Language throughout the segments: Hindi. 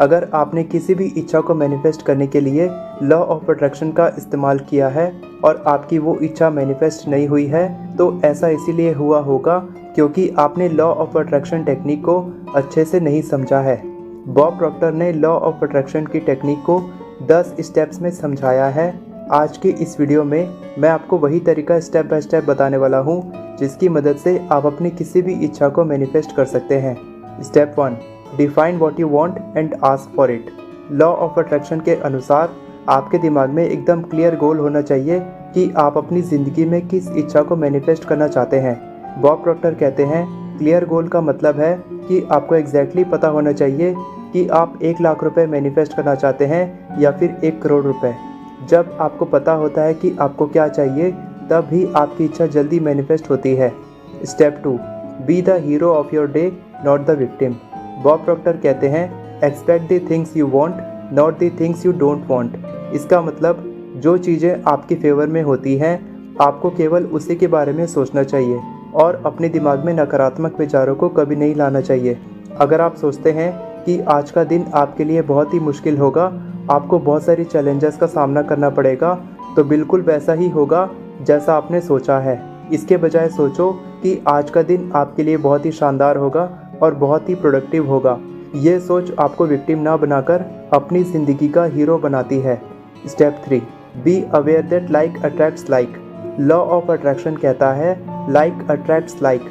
अगर आपने किसी भी इच्छा को मैनिफेस्ट करने के लिए लॉ ऑफ अट्रैक्शन का इस्तेमाल किया है और आपकी वो इच्छा मैनिफेस्ट नहीं हुई है, तो ऐसा इसीलिए हुआ होगा क्योंकि आपने लॉ ऑफ अट्रैक्शन टेक्निक को अच्छे से नहीं समझा है। बॉब प्रॉक्टर ने लॉ ऑफ अट्रैक्शन की टेक्निक को 10 स्टेप्स में समझाया है। आज की इस वीडियो में मैं आपको वही तरीका स्टेप बाय स्टेप बताने वाला हूँ जिसकी मदद से आप अपनी किसी भी इच्छा को मैनिफेस्ट कर सकते हैं। Step 1, define what you want and ask for it. Law of attraction के अनुसार आपके दिमाग में एकदम क्लियर गोल होना चाहिए कि आप अपनी ज़िंदगी में किस इच्छा को मैनिफेस्ट करना चाहते हैं। बॉब प्रॉक्टर कहते हैं क्लियर गोल का मतलब है कि आपको एग्जैक्टली पता होना चाहिए कि आप 1 लाख रुपए मैनिफेस्ट करना चाहते हैं या फिर 1 करोड़ रुपए। जब आपको पता होता है कि आपको क्या चाहिए, तब ही आपकी इच्छा जल्दी मैनिफेस्ट होती है। Step 2, be the hero of your day not the victim. Bob Procter कहते हैं expect the things you want not the things you don't want. इसका मतलब जो चीज़ें आपके फेवर में होती हैं, आपको केवल उसी के बारे में सोचना चाहिए और अपने दिमाग में नकारात्मक विचारों को कभी नहीं लाना चाहिए। अगर आप सोचते हैं कि आज का दिन आपके लिए बहुत ही मुश्किल होगा, आपको बहुत सारी चैलेंजेस का सामना करना पड़ेगा, तो बिल्कुल वैसा ही होगा जैसा आपने सोचा है। इसके बजाय सोचो कि आज का दिन आपके लिए बहुत ही शानदार होगा और बहुत ही प्रोडक्टिव होगा। ये सोच आपको विक्टिम ना बनाकर अपनी ज़िंदगी का हीरो बनाती है। Step 3, be aware that like attracts like. Law of attraction कहता है लाइक अट्रैक्ट्स लाइक।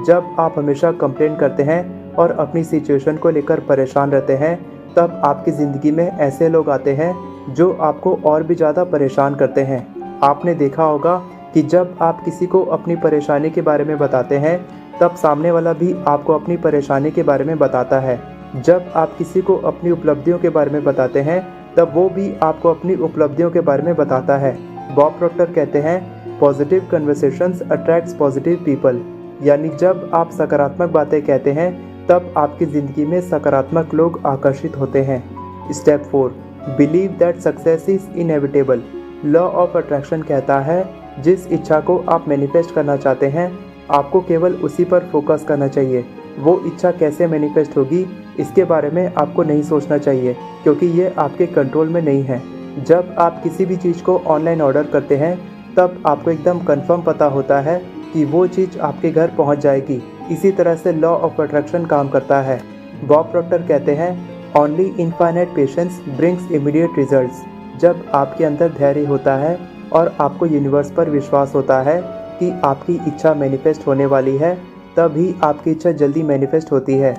जब आप हमेशा कंप्लेन करते हैं और अपनी सिचुएशन को लेकर परेशान रहते हैं, तब आपकी ज़िंदगी में ऐसे लोग आते हैं जो आपको और भी ज़्यादा परेशान करते हैं। आपने देखा होगा कि जब आप किसी को अपनी परेशानी के बारे में बताते हैं, तब सामने वाला भी आपको अपनी परेशानी के बारे में बताता है। जब आप किसी को अपनी उपलब्धियों के बारे में बताते हैं, तब वो भी आपको अपनी उपलब्धियों के बारे में बताता है। बॉब प्रॉक्टर कहते हैं positive conversations attracts positive people. यानी जब आप सकारात्मक बातें कहते हैं, तब आपकी ज़िंदगी में सकारात्मक लोग आकर्षित होते हैं। Step 4, believe that success is inevitable. Law of attraction कहता है जिस इच्छा को आप मैनिफेस्ट करना चाहते हैं, आपको केवल उसी पर फोकस करना चाहिए। वो इच्छा कैसे मैनिफेस्ट होगी, इसके बारे में आपको नहीं सोचना चाहिए क्योंकि ये आपके कंट्रोल में नहीं है। जब आप किसी भी चीज़ को ऑनलाइन ऑर्डर करते हैं, तब आपको एकदम कंफर्म पता होता है कि वो चीज़ आपके घर पहुंच जाएगी। इसी तरह से लॉ ऑफ अट्रैक्शन काम करता है। बॉब प्रॉक्टर कहते हैं only infinite patience brings immediate results. जब आपके अंदर धैर्य होता है और आपको यूनिवर्स पर विश्वास होता है कि आपकी इच्छा मैनिफेस्ट होने वाली है, तभी आपकी इच्छा जल्दी मैनिफेस्ट होती है।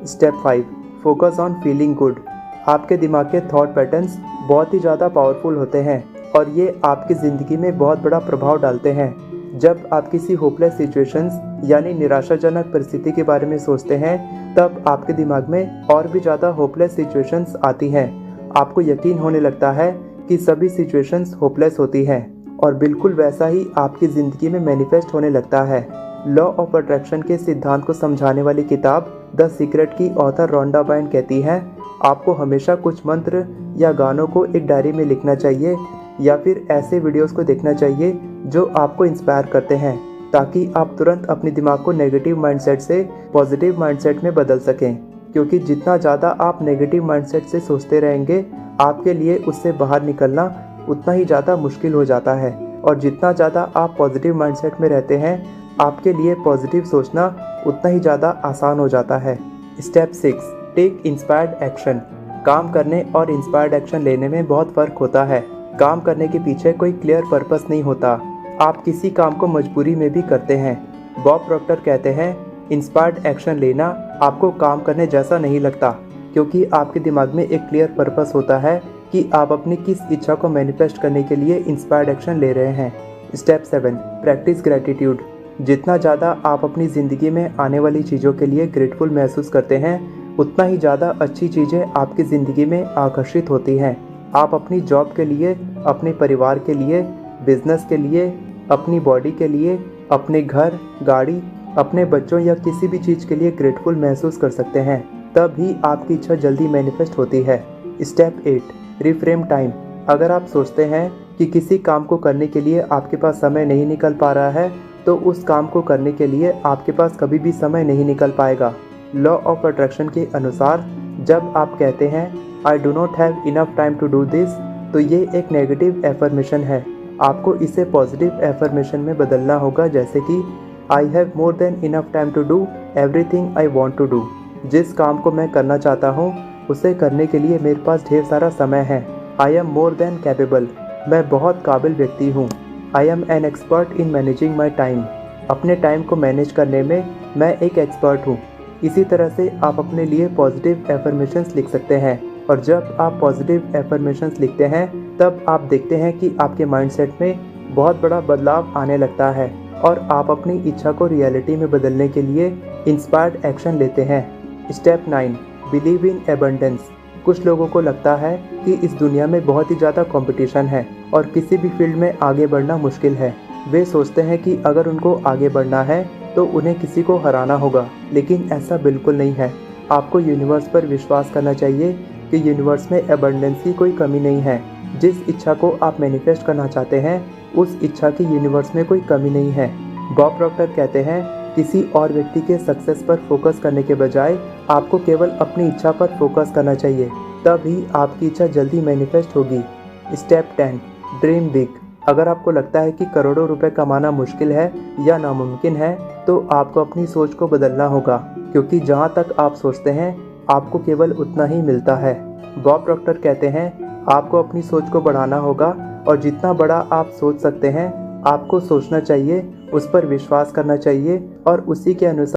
Step 5, focus on feeling good. आपके दिमाग के थॉट पैटर्न्स बहुत ही ज़्यादा पावरफुल होते हैं और ये आपकी ज़िंदगी में बहुत बड़ा प्रभाव डालते हैं। जब आप किसी होपलेस सिचुएशंस यानी निराशाजनक परिस्थिति के बारे में सोचते हैं, तब आपके दिमाग में और भी ज़्यादा होपलेस सिचुएशंस आती हैं। आपको यकीन होने लगता है कि सभी सिचुएशंस होपलेस होती हैं और बिल्कुल वैसा ही आपकी ज़िंदगी में मैनिफेस्ट होने लगता है। लॉ ऑफ अट्रैक्शन के सिद्धांत को समझाने वाली किताब द सीक्रेट की ऑथर रोंडा बायर्न कहती है आपको हमेशा कुछ मंत्र या गानों को एक डायरी में लिखना चाहिए या फिर ऐसे वीडियोस को देखना चाहिए जो आपको इंस्पायर करते हैं, ताकि आप तुरंत अपने दिमाग को नेगेटिव माइंडसेट से पॉजिटिव माइंडसेट में बदल सकें। क्योंकि जितना ज़्यादा आप नेगेटिव माइंडसेट से सोचते रहेंगे, आपके लिए उससे बाहर निकलना उतना ही ज़्यादा मुश्किल हो जाता है। और जितना ज़्यादा आप पॉजिटिव माइंडसेट में रहते हैं, आपके लिए पॉजिटिव सोचना उतना ही ज़्यादा आसान हो जाता है। Step 6, take inspired action. काम करने और इंस्पायर्ड एक्शन लेने में बहुत फ़र्क होता है। काम करने के पीछे कोई क्लियर पर्पस नहीं होता, आप किसी काम को मजबूरी में भी करते हैं। बॉब प्रॉक्टर कहते हैं इंस्पायर्ड एक्शन लेना आपको काम करने जैसा नहीं लगता, क्योंकि आपके दिमाग में एक क्लियर पर्पस होता है कि आप अपनी किस इच्छा को मैनिफेस्ट करने के लिए इंस्पायर्ड एक्शन ले रहे हैं। Step 7, practice gratitude. जितना ज़्यादा आप अपनी ज़िंदगी में आने वाली चीज़ों के लिए ग्रेटफुल महसूस करते हैं, उतना ही ज़्यादा अच्छी चीज़ें आपकी ज़िंदगी में आकर्षित होती हैं। आप अपनी जॉब के लिए, अपने परिवार के लिए, बिजनेस के लिए, अपनी बॉडी के लिए, अपने घर, गाड़ी, अपने बच्चों या किसी भी चीज़ के लिए ग्रेटफुल महसूस कर सकते हैं। तब ही आपकी इच्छा जल्दी मैनिफेस्ट होती है। Step 8, reframe time. अगर आप सोचते हैं कि किसी काम को करने के लिए आपके पास समय नहीं निकल पा रहा है, तो उस काम को करने के लिए आपके पास कभी भी समय नहीं निकल पाएगा। लॉ ऑफ अट्रैक्शन के अनुसार जब आप कहते हैं I do not have enough time to do this, तो ये एक नेगेटिव एफर्मेशन है। आपको इसे पॉजिटिव एफर्मेशन में बदलना होगा, जैसे कि I have more than enough time to do everything I want to do. जिस काम को मैं करना चाहता हूँ उसे करने के लिए मेरे पास ढेर सारा समय है। I am more than capable, मैं बहुत काबिल व्यक्ति हूँ। I am an expert in managing my time, अपने टाइम को मैनेज करने में मैं एक एक्सपर्ट हूँ। इसी तरह से आप अपने लिए पॉजिटिव एफर्मेशंस लिख सकते हैं, और जब आप पॉजिटिव एफर्मेशंस लिखते हैं तब आप देखते हैं कि आपके माइंडसेट में बहुत बड़ा बदलाव आने लगता है और आप अपनी इच्छा को रियलिटी में बदलने के लिए इंस्पायर्ड एक्शन लेते हैं। Step 9, believe in abundance. कुछ लोगों को लगता है कि इस दुनिया में बहुत ही ज़्यादा कंपटीशन है और किसी भी फील्ड में आगे बढ़ना मुश्किल है। वे सोचते हैं कि अगर उनको आगे बढ़ना है तो उन्हें किसी को हराना होगा, लेकिन ऐसा बिल्कुल नहीं है। आपको यूनिवर्स पर विश्वास करना चाहिए कि यूनिवर्स में एबंडेंस की कोई कमी नहीं है। जिस इच्छा को आप मैनिफेस्ट करना चाहते हैं उस इच्छा की यूनिवर्स में कोई कमी नहीं है। बॉब प्रॉक्टर कहते हैं, किसी और व्यक्ति के सक्सेस पर फोकस करने के बजाय आपको केवल अपनी इच्छा पर फोकस करना चाहिए, तभी आपकी इच्छा जल्दी मैनिफेस्ट होगी। Step 10, dream big. अगर आपको लगता है कि करोड़ों रुपए कमाना मुश्किल है या नामुमकिन है, तो आपको अपनी सोच को बदलना होगा, क्योंकि जहाँ तक आप सोचते हैं आपको केवल उतना ही मिलता है। बॉब प्रॉक्टर कहते हैं, आपको अपनी सोच को बढ़ाना होगा और जितना बड़ा आप सोच सकते हैं आपको सोचना चाहिए, उस पर विश्वास करना चाहिए और उसी के अनुसार